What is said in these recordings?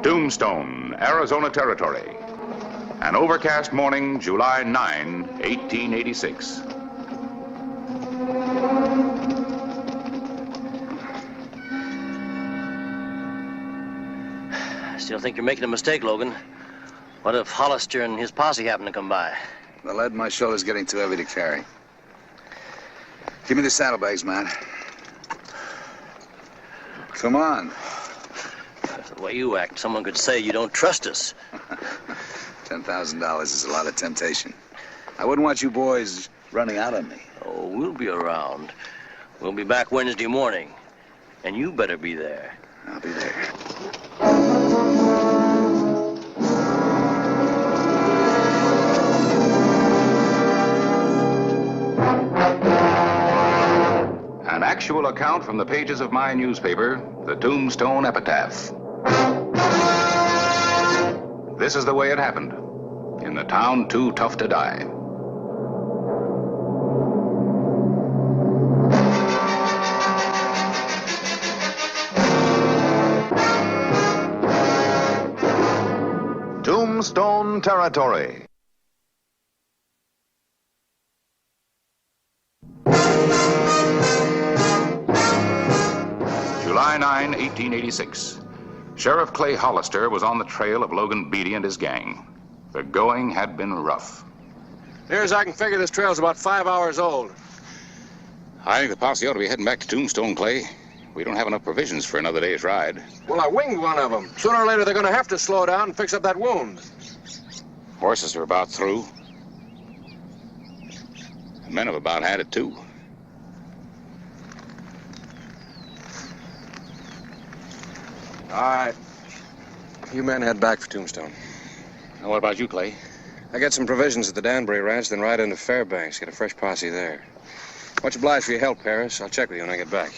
Tombstone, Arizona Territory. An overcast morning, July 9, 1886. I still think you're making a mistake, Logan. What if Hollister and his posse happen to come by? The lead in my shoulder's getting too heavy to carry. Give me the saddlebags, man. Come on. The way you act, someone could say you don't trust us. $10,000 is a lot of temptation. I wouldn't want you boys running out on me. Oh, we'll be around. We'll be back Wednesday morning. And you better be there. I'll be there. An actual account from the pages of my newspaper, the Tombstone Epitaph. This is the way it happened, in the town too tough to die. Tombstone Territory. July 9, 1886. Sheriff Clay Hollister was on the trail of Logan Beatty and his gang. The going had been rough. Near as I can figure, this trail's about 5 hours old. I think the posse ought to be heading back to Tombstone, Clay. We don't have enough provisions for another day's ride. Well, I winged one of them. Sooner or later, they're going to have to slow down and fix up that wound. Horses are about through. The men have about had it, too. All right. You men head back for Tombstone. Now, what about you, Clay? I get some provisions at the Danbury Ranch, then ride into Fairbanks, get a fresh posse there. Much obliged for your help, Paris. I'll check with you when I get back.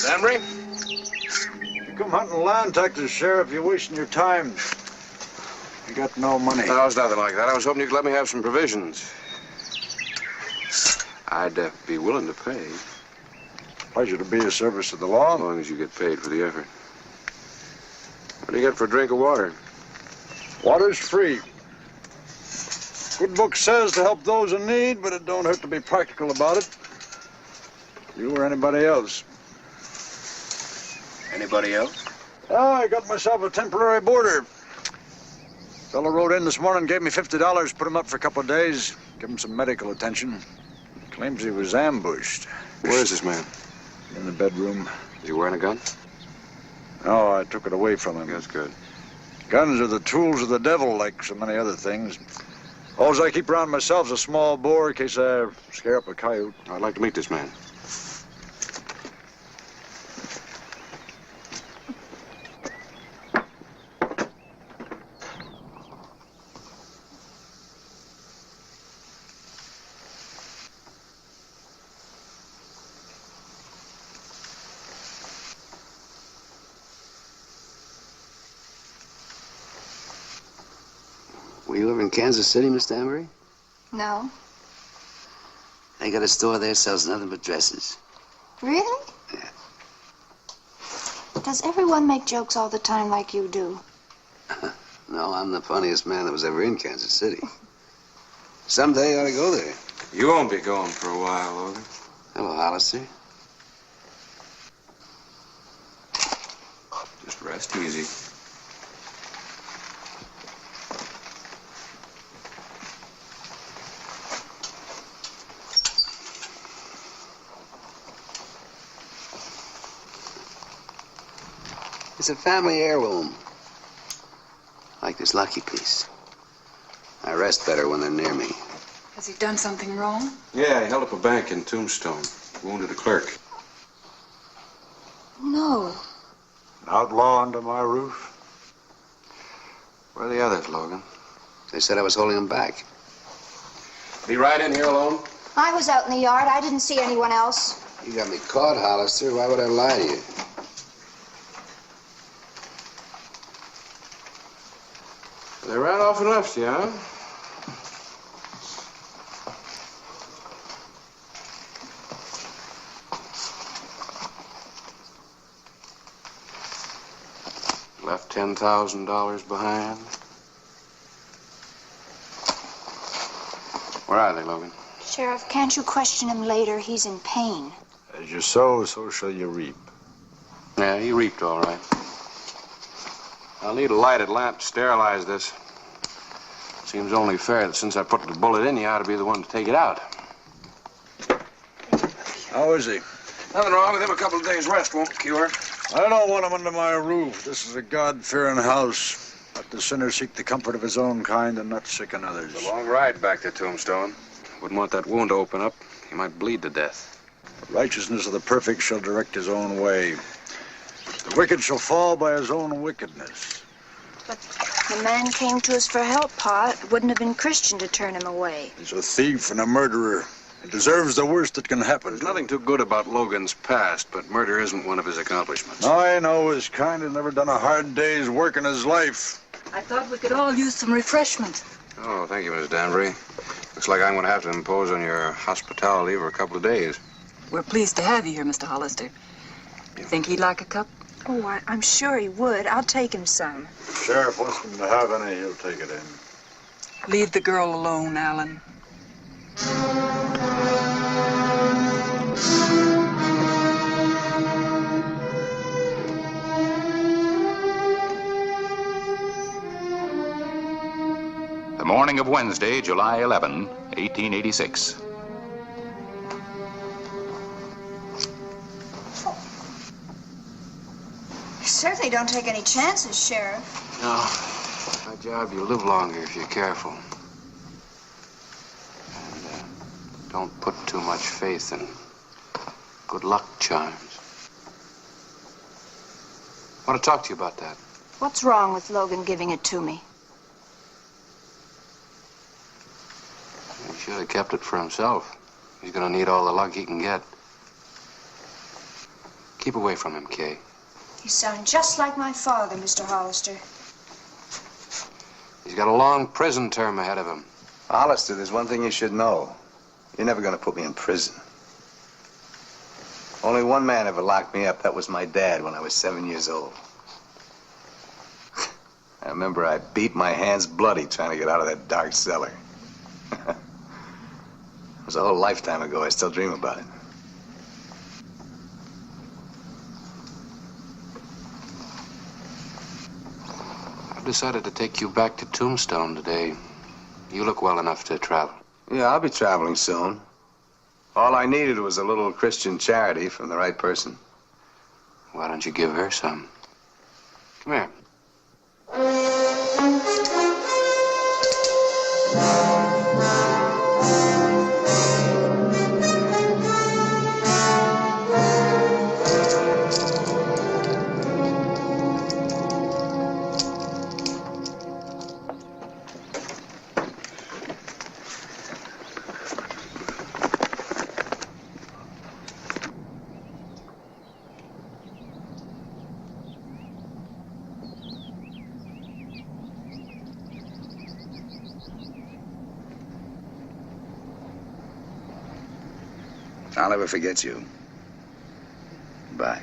Danbury? You come hunting land, Texas Sheriff, you're wasting your time. You got no money. No, it's nothing like that. I was hoping you could let me have some provisions. I'd be willing to pay. Pleasure to be of service to the law. As long as you get paid for the effort. What do you get for a drink of water? Water's free. Good book says to help those in need, but it don't hurt to be practical about it. You or anybody else. Anybody else? I got myself a temporary boarder. Fellow rode in this morning, gave me $50, put him up for a couple of days, give him some medical attention. Claims he was ambushed. Where is this man? In the bedroom. Is he wearing a gun? No, I took it away from him. That's good. Guns are the tools of the devil, like so many other things. All I keep around myself is a small bore in case I scare up a coyote. I'd like to meet this man. Well, you live in Kansas City, Miss Danbury? No. They got a store there sells nothing but dresses. Really? Yeah. Does everyone make jokes all the time like you do? No, I'm the funniest man that was ever in Kansas City. Someday I ought to go there. You won't be going for a while, Logan. Hello, Hollister. Just rest easy. It's a family heirloom. Like this lucky piece. I rest better when they're near me. Has he done something wrong? Yeah, he held up a bank in Tombstone. Wounded a clerk. No. An outlaw under my roof? Where are the others, Logan? They said I was holding them back. Be right in here alone? I was out in the yard. I didn't see anyone else. You got me caught, Hollister. Why would I lie to you? They ran off and left you, huh? Left $10,000 behind. Where are they, Logan? Sheriff, can't you question him later? He's in pain. As you sow, so shall you reap. Yeah, he reaped all right. I'll need a lighted lamp to sterilize this. Seems only fair that since I put the bullet in, you ought to be the one to take it out. How is he? Nothing wrong with him. A couple of days' rest won't cure. I don't want him under my roof. This is a God-fearing house. Let the sinner seek the comfort of his own kind and not sicken others. It's a long ride back to Tombstone. Wouldn't want that wound to open up. He might bleed to death. The righteousness of the perfect shall direct his own way. The wicked shall fall by his own wickedness. But the man came to us for help, Pa. It wouldn't have been Christian to turn him away. He's a thief and a murderer. He deserves the worst that can happen. There's nothing too good about Logan's past, but murder isn't one of his accomplishments. I know his kind has never done a hard day's work in his life. I thought we could all use some refreshment. Oh, thank you, Miss Danbury. Looks like I'm going to have to impose on your hospitality for a couple of days. We're pleased to have you here, Mr. Hollister. You think he'd like a cup? Oh, I'm sure he would. I'll take him some. If the sheriff wants him to have any, he'll take it in. Leave the girl alone, Alan. The morning of Wednesday, July 11, 1886. You certainly don't take any chances, Sheriff. No. My job, you'll live longer if you're careful. And don't put too much faith in good luck charms. I want to talk to you about that. What's wrong with Logan giving it to me? He should have kept it for himself. He's going to need all the luck he can get. Keep away from him, Kay. You sound just like my father, Mr. Hollister. He's got a long prison term ahead of him. Hollister, there's one thing you should know. You're never going to put me in prison. Only one man ever locked me up. That was my dad when I was 7 years old. I remember I beat my hands bloody trying to get out of that dark cellar. It was a whole lifetime ago. I still dream about it. I've decided to take you back to Tombstone today. You look well enough to travel. Yeah, I'll be traveling soon. All I needed was a little Christian charity from the right person. Why don't you give her some? Come here. I'll never forget you. Bye.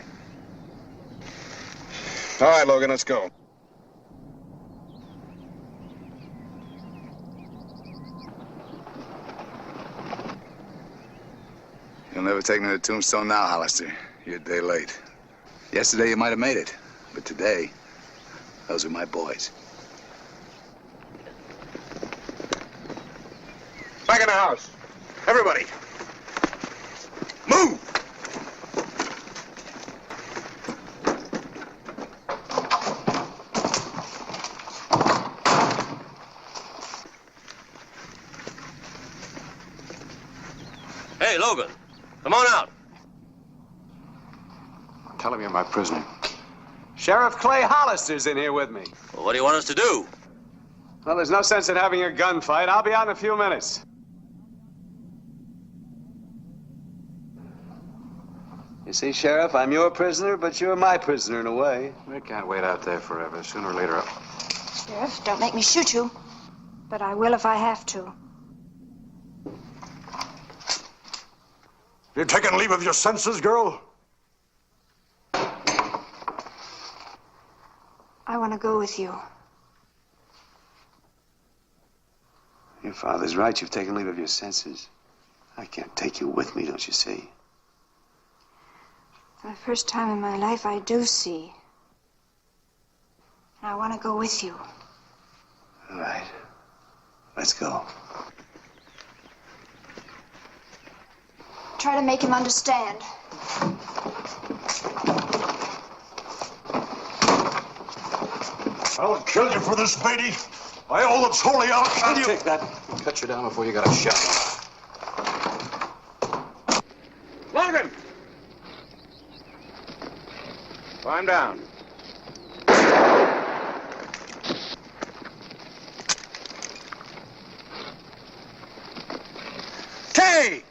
All right, Logan, let's go. You'll never take me to Tombstone now, Hollister. You're a day late. Yesterday you might have made it, but today, those are my boys. Back in the house. Everybody. Move! Hey, Logan, come on out. Tell him you're my prisoner. Sheriff Clay Hollister's in here with me. Well, what do you want us to do? Well, there's no sense in having a gunfight. I'll be out in a few minutes. You see, Sheriff, I'm your prisoner, but you're my prisoner in a way. We can't wait out there forever. Sooner or later, Sheriff, don't make me shoot you. But I will if I have to. You taking leave of your senses, girl? I want to go with you. Your father's right. You've taken leave of your senses. I can't take you with me, don't you see? For the first time in my life, I do see. And I want to go with you. All right. Let's go. Try to make him understand. I'll kill you for this, Beatty. By all that's holy, I'll kill you. take that. Cut you down before you got a shot. Logan! Climb down. Kay!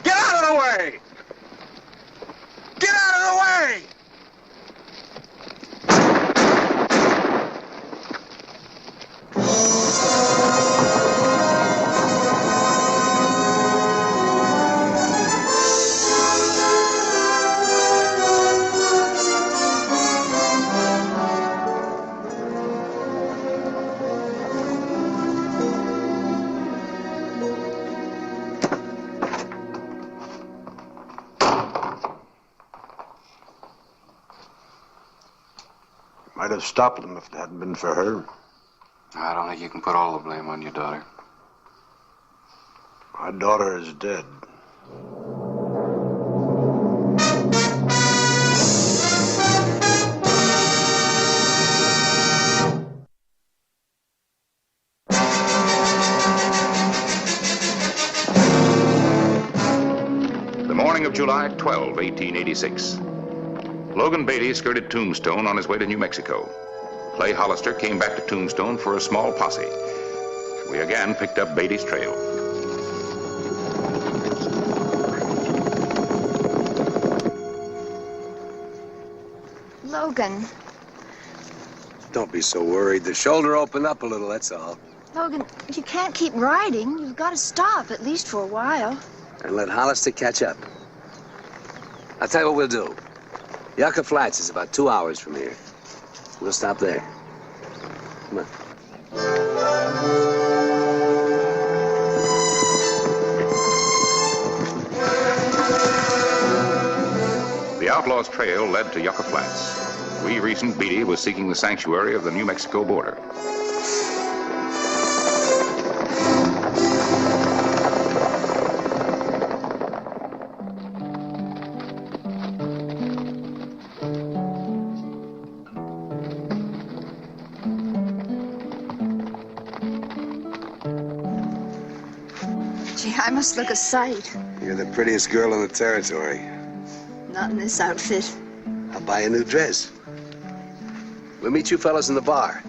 Get out of the way! Get out of the way! Might have stopped them if it hadn't been for her. I don't think you can put all the blame on your daughter. My daughter is dead. The morning of July 12, 1886. Logan Beatty skirted Tombstone on his way to New Mexico. Clay Hollister came back to Tombstone for a small posse. We again picked up Beatty's trail. Logan. Don't be so worried. The shoulder opened up a little, that's all. Logan, you can't keep riding. You've got to stop, at least for a while. And let Hollister catch up. I'll tell you what we'll do. Yucca Flats is about 2 hours from here. We'll stop there. Come on. The Outlaw's trail led to Yucca Flats. We reasoned Beatty was seeking the sanctuary of the New Mexico border. Gee, I must look a sight. You're the prettiest girl in the territory. Not in this outfit. I'll buy a new dress. We'll meet you fellas in the bar.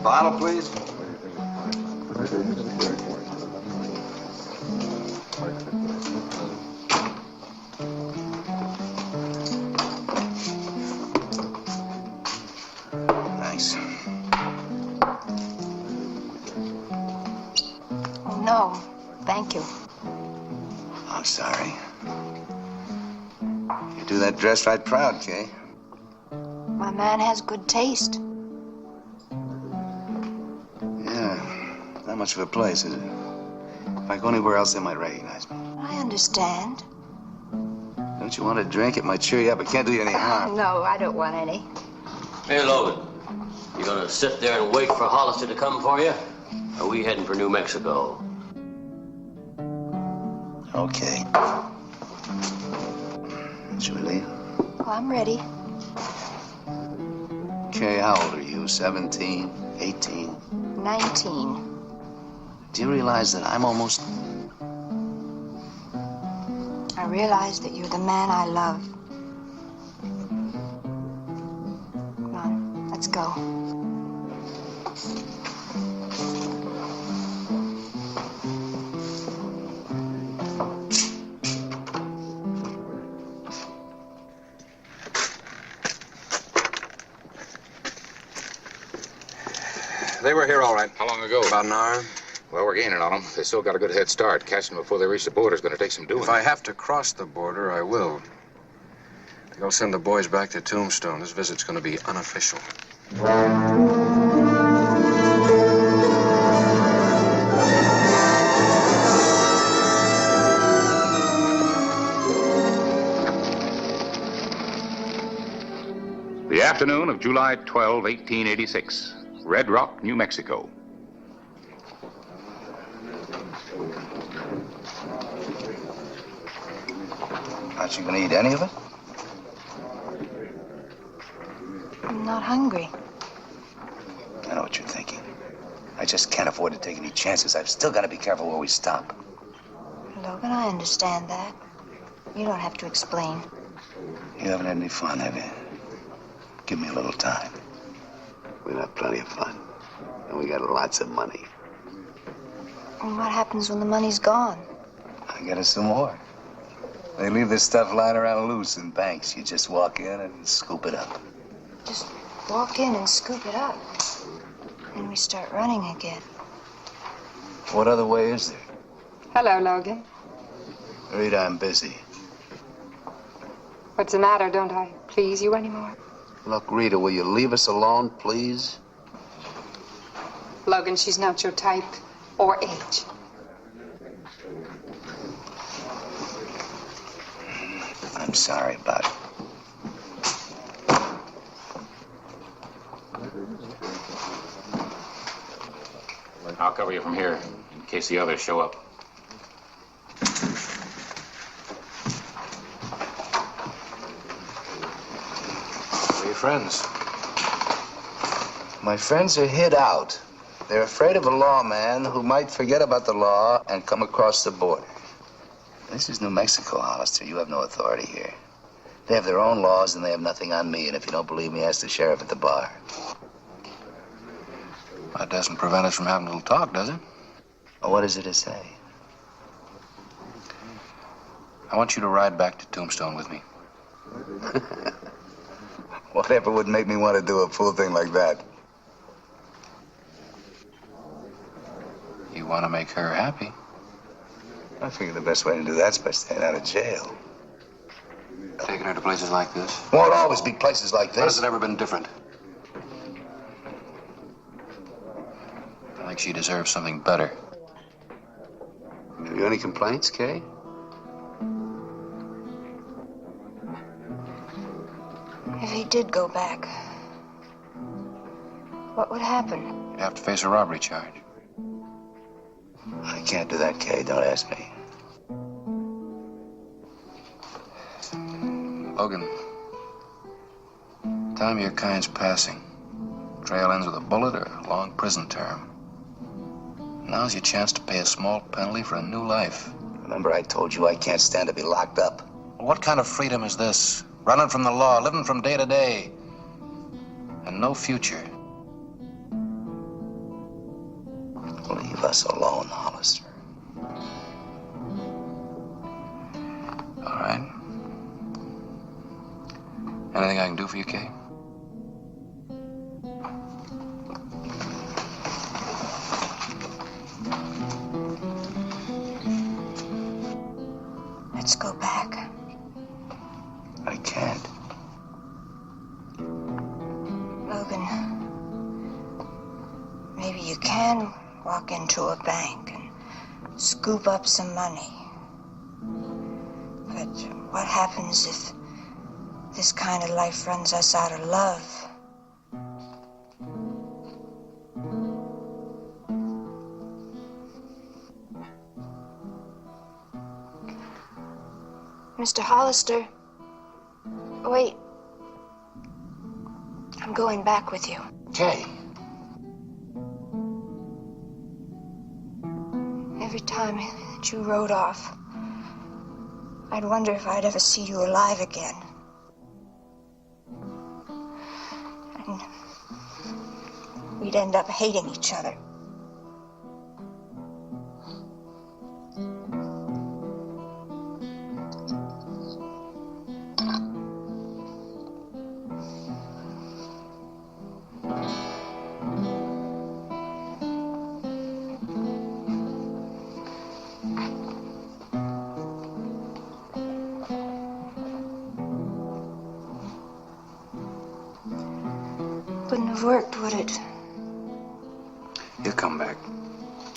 Bottle, please. Thanks. Oh, no. Thank you. I'm sorry. You do that dress right proud, Kay. My man has good taste. Not much of a place, is it? If I go anywhere else, they might recognize me. I understand. Don't you want a drink? It might cheer you up. It can't do you any harm. No, I don't want any. Hey, Logan, you gonna sit there and wait for Hollister to come for you? Or are we heading for New Mexico? Okay. Should we leave? Oh, I'm ready. Kay, how old are you? 17? 18? 19. Do you realize that I'm almost... I realize that you're the man I love. Come on, let's go. They were here all right. How long ago? About an hour. Well, we're gaining on them. They still got a good head start. Catching them before they reach the border is going to take some doing. If I have to cross the border, I will. I think I'll send the boys back to Tombstone. This visit's going to be unofficial. The afternoon of July 12, 1886. Red Rock, New Mexico. Aren't you going to eat any of it? I'm not hungry. I know what you're thinking. I just can't afford to take any chances. I've still got to be careful where we stop. Logan, I understand that. You don't have to explain. You haven't had any fun, have you? Give me a little time. We'll have plenty of fun. And we got lots of money. And what happens when the money's gone? I get us some more. They leave this stuff lying around loose in banks. You just walk in and scoop it up. Just walk in and scoop it up. Then we start running again. What other way is there? Hello, Logan. Rita, I'm busy. What's the matter? Don't I please you anymore? Look, Rita, will you leave us alone, please? Logan, she's not your type or age. I'm sorry about it. I'll cover you from here in case the others show up. Where are your friends? My friends are hid out. They're afraid of a lawman who might forget about the law and come across the border. This is New Mexico, Hollister. You have no authority here. They have their own laws and they have nothing on me. And if you don't believe me, ask the sheriff at the bar. That doesn't prevent us from having a little talk, does it? Well, what is it to say? I want you to ride back to Tombstone with me. Whatever would make me want to do a fool thing like that? You want to make her happy. I figure the best way to do that's by staying out of jail. Taking her to places like this. Won't always be places like When has this. it ever been different? I think she deserves something better. Have you any complaints, Kay? If he did go back, what would happen? You'd have to face a robbery charge. I can't do that, Kay. Don't ask me. Logan, time of your kind's passing. Trail ends with a bullet or a long prison term. Now's your chance to pay a small penalty for a new life. Remember I told you I can't stand to be locked up? Well, what kind of freedom is this? Running from the law, living from day to day, and no future. Leave us alone, Hollister. All right. Anything I can do for you, Kay? Let's go back. I can't. Logan, maybe you can walk into a bank and scoop up some money. But what happens if this kind of life runs us out of love? Mr. Hollister. Wait. I'm going back with you. Kay. Every time that you rode off, I'd wonder if I'd ever see you alive again. And we'd end up hating each other. Wouldn't have worked, would it? He'll come back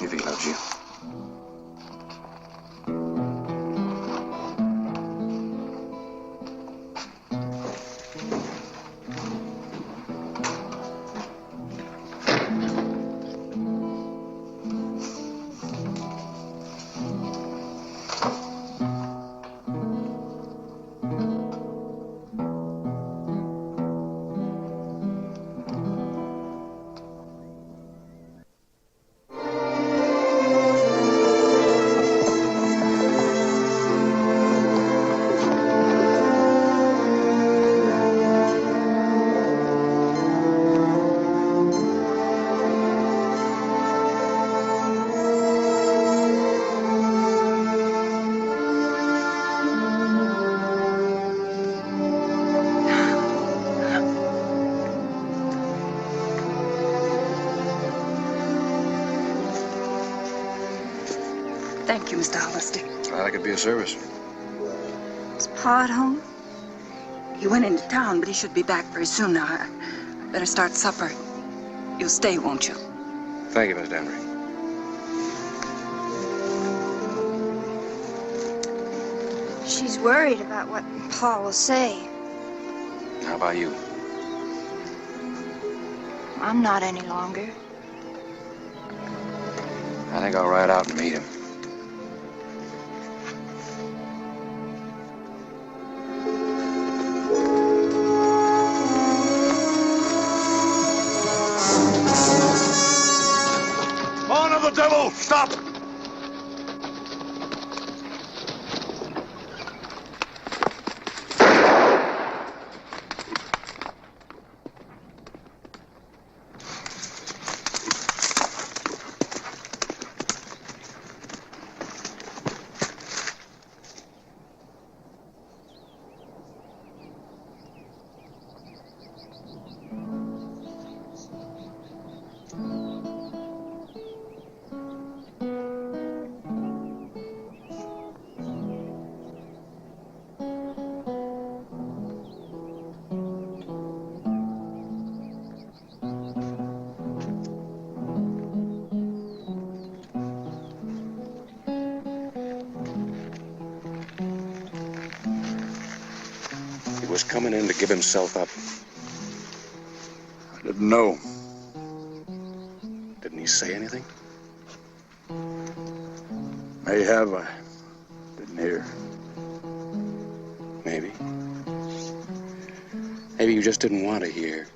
if he loves you. Thank you, Mr. Hollister. Glad I could be of service. Is Pa at home? He went into town, but he should be back very soon now. I better start supper. You'll stay, won't you? Thank you, Miss Danbury. She's worried about what Pa will say. How about you? I'm not any longer. I think I'll ride out and meet him. Spawn of the devil, stop! He was coming in to give himself up. I didn't know. Didn't he say anything? May have. I didn't hear. Maybe. Maybe you just didn't want to hear.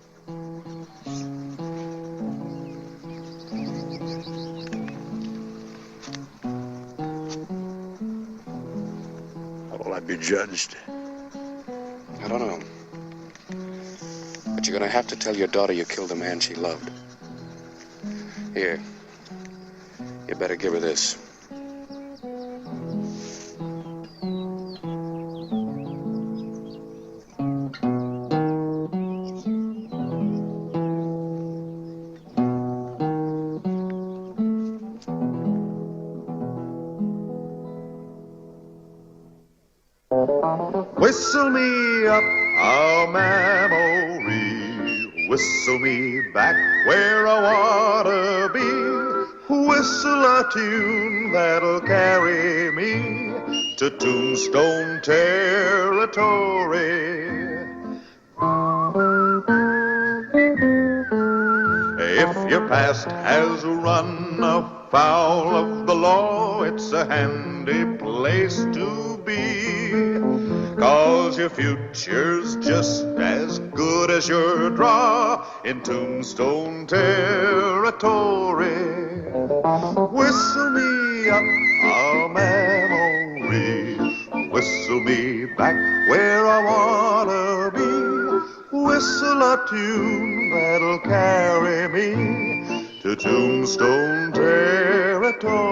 How will I be judged? I don't know. But you're gonna have to tell your daughter you killed a man she loved. Here. You better give her this. Whistle me up a memory, whistle me back where I wanna be, whistle a tune that'll carry me to Tombstone territory. If your past has run afoul of the law, it's a handy place to be. your future's just as good as your draw in Tombstone territory. Whistle me up a memory, whistle me back where I wanna be. Whistle a tune that'll carry me to Tombstone territory.